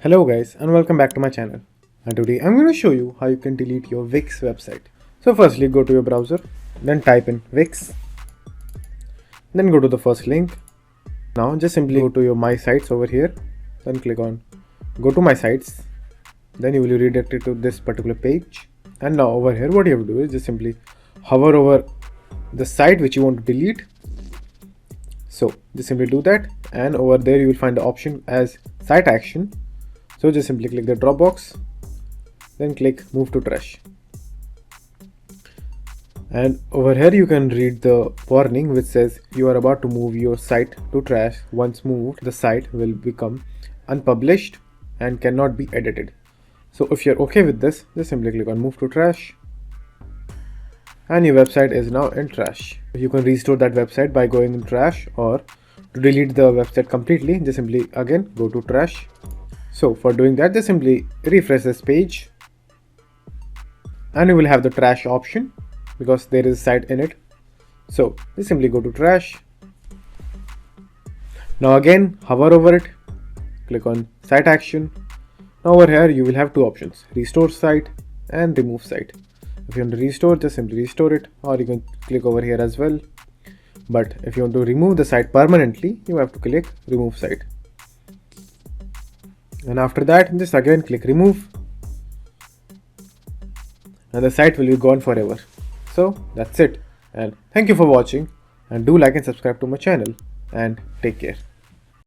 Hello guys and welcome back to my channel, and today I'm going to show you how you can delete your Wix website. So firstly go to your browser, then type in Wix, then go to the first link. Now just simply go to your my sites over here, then click on go to my sites, then you will be redirected to this particular page. And now over here what you have to do is just simply hover over the site which you want to delete. So just simply do that, and over there you will find the option as site action. So just simply click the drop box, then click move to trash, and over here you can read the warning which says you are about to move your site to trash. Once moved, the site will become unpublished and cannot be edited. So if you're okay with this, just simply click on move to trash, and your website is now in trash. You can restore that website by going in trash, or to delete the website completely, just simply again go to trash. So for doing that, just simply refresh this page, and you will have the trash option because there is a site in it. So just simply go to trash. Now again hover over it, click on site action. Now over here you will have two options: restore site and remove site. If you want to restore, just simply restore it, or you can click over here as well. But if you want to remove the site permanently, you have to click remove site. And after that, just again click remove, and the site will be gone forever. So that's it, and thank you for watching, and do like and subscribe to my channel, and take care.